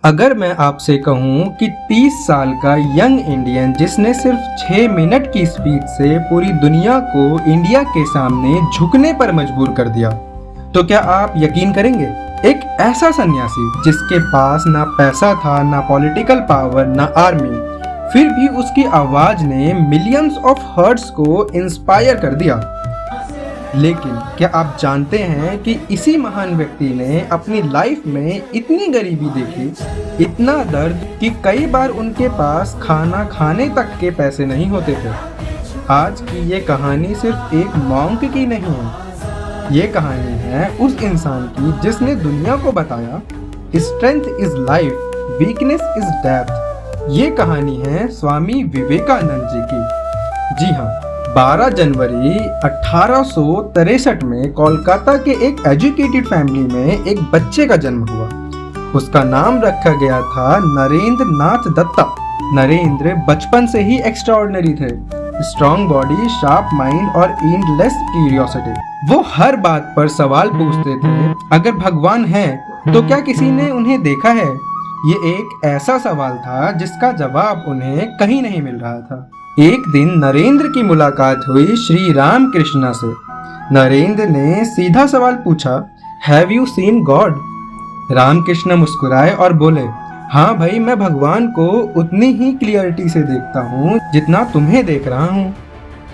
अगर मैं आपसे कहूं कि 30 साल का यंग इंडियन जिसने सिर्फ 6 मिनट की स्पीच से पूरी दुनिया को इंडिया के सामने झुकने पर मजबूर कर दिया, तो क्या आप यकीन करेंगे? एक ऐसा सन्यासी जिसके पास ना पैसा था, ना पॉलिटिकल पावर, ना आर्मी, फिर भी उसकी आवाज ने मिलियंस ऑफ हार्ट्स को इंस्पायर कर दिया। लेकिन क्या आप जानते हैं कि इसी महान व्यक्ति ने अपनी लाइफ में इतनी गरीबी देखी, इतना दर्द कि कई बार उनके पास खाना खाने तक के पैसे नहीं होते थे। आज की ये कहानी सिर्फ एक मॉन्क की नहीं है, ये कहानी है उस इंसान की जिसने दुनिया को बताया strength is life, weakness is death. ये कहानी है स्वामी विवेकानंद जी की। जी हाँ, 12 जनवरी 1863 में कोलकाता के एक एजुकेटेड फैमिली में एक बच्चे का जन्म हुआ। उसका नाम रखा गया था नरेंद्र नाथ दत्ता। नरेंद्र बचपन से ही एक्स्ट्राऑर्डिनरी थे। स्ट्रॉन्ग बॉडी, शार्प माइंड और एंडलेस क्यूरियोसिटी। वो हर बात पर सवाल पूछते थे, अगर भगवान है तो क्या किसी ने उन्हें देखा है? ये एक ऐसा सवाल था जिसका जवाब उन्हें कहीं नहीं मिल रहा था। एक दिन नरेंद्र की मुलाकात हुई श्री राम कृष्णा से। नरेंद्र ने सीधा सवाल पूछा, have you seen God? Ramakrishna मुस्कुराए और बोले, हाँ भाई, मैं भगवान को उतनी ही क्लियरिटी से देखता हूँ जितना तुम्हें देख रहा हूँ।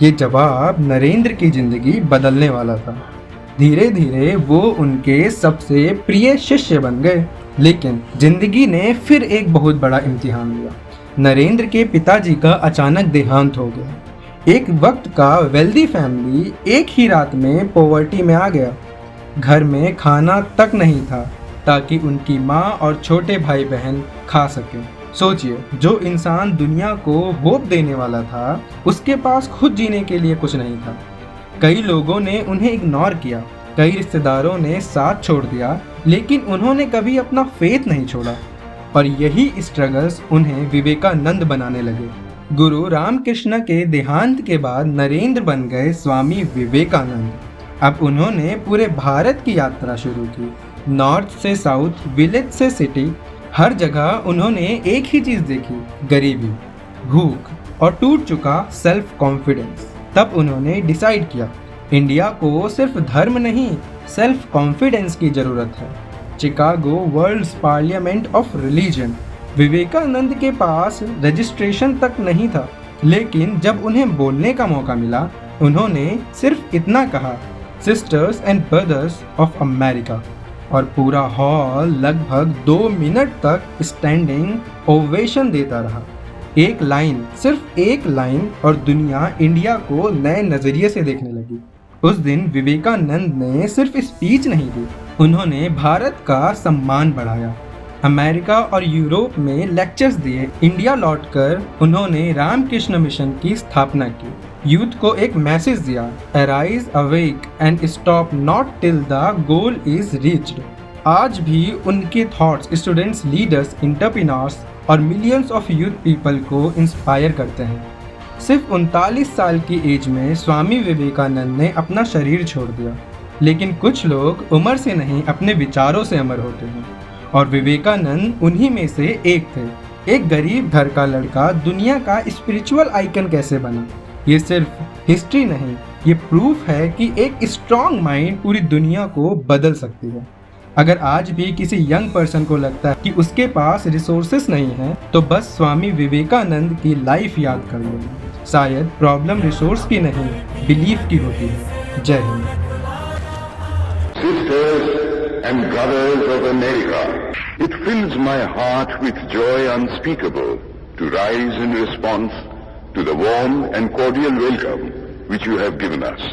ये जवाब नरेंद्र की जिंदगी बदलने वाला था। धीरे धीरे वो उनके सबसे प्रिय शिष्य बन गए। लेकिन जिंदगी ने फिर एक बहुत बड़ा इम्तिहान लिया। नरेंद्र के पिताजी का अचानक देहांत हो गया। एक वक्त का वेल्दी फैमिली एक ही रात में पॉवर्टी में आ गया। घर में खाना तक नहीं था ताकि उनकी माँ और छोटे भाई बहन खा सके। सोचिए, जो इंसान दुनिया को होप देने वाला था, उसके पास खुद जीने के लिए कुछ नहीं था। कई लोगों ने उन्हें इग्नोर किया, कई रिश्तेदारों ने साथ छोड़ दिया, लेकिन उन्होंने कभी अपना फेथ नहीं छोड़ा। और यही स्ट्रगल्स उन्हें विवेकानंद बनाने लगे। गुरु रामकृष्ण के देहांत के बाद नरेंद्र बन गए स्वामी विवेकानंद। अब उन्होंने पूरे भारत की यात्रा शुरू की। नॉर्थ से साउथ, विलेज से सिटी, हर जगह उन्होंने एक ही चीज़ देखी, गरीबी, भूख और टूट चुका सेल्फ कॉन्फिडेंस। तब उन्होंने डिसाइड किया, इंडिया को सिर्फ धर्म नहीं, सेल्फ कॉन्फिडेंस की ज़रूरत है। Chicago World's Parliament of Religion. Vivekananda के पास रजिस्ट्रेशन तक नहीं था, लेकिन जब उन्हें बोलने का मौका मिला, उन्होंने सिर्फ इतना कहा, sisters and brothers of America, और पूरा हॉल लगभग 2 मिनट तक स्टैंडिंग ओवेशन देता रहा। एक लाइन, सिर्फ एक लाइन, और दुनिया इंडिया को नए नज़रिए से देखने लगी। उस दिन विवेकानंद ने सिर्फ स्पीच नहीं दी, उन्होंने भारत का सम्मान बढ़ाया। अमेरिका और यूरोप में लेक्चर्स दिए। इंडिया लौटकर उन्होंने रामकृष्ण मिशन की स्थापना की। यूथ को एक मैसेज दिया, arise, awake and stop not till the goal is reached. आज भी उनके थॉट्स स्टूडेंट्स, लीडर्स, एंटरप्रेन्योर्स और मिलियंस ऑफ यूथ पीपल को इंस्पायर करते हैं। सिर्फ 39 साल की एज में स्वामी विवेकानंद ने अपना शरीर छोड़ दिया, लेकिन कुछ लोग उम्र से नहीं, अपने विचारों से अमर होते हैं, और विवेकानंद उन्हीं में से एक थे। एक गरीब घर का लड़का दुनिया का स्पिरिचुअल आइकन कैसे बना? ये सिर्फ हिस्ट्री नहीं, ये प्रूफ है कि एक स्ट्रॉन्ग माइंड पूरी दुनिया को बदल सकती है। अगर आज भी किसी यंग पर्सन को लगता है कि उसके पास रिसोर्सेस नहीं है, तो बस स्वामी विवेकानंद की लाइफ याद कर लो। शायद प्रॉब्लम रिसोर्स की नहीं, बिलीफ की होती है। जय Hind. Sisters and brothers of America, it fills my heart with joy unspeakable to rise in response to the warm and cordial welcome which you have given us.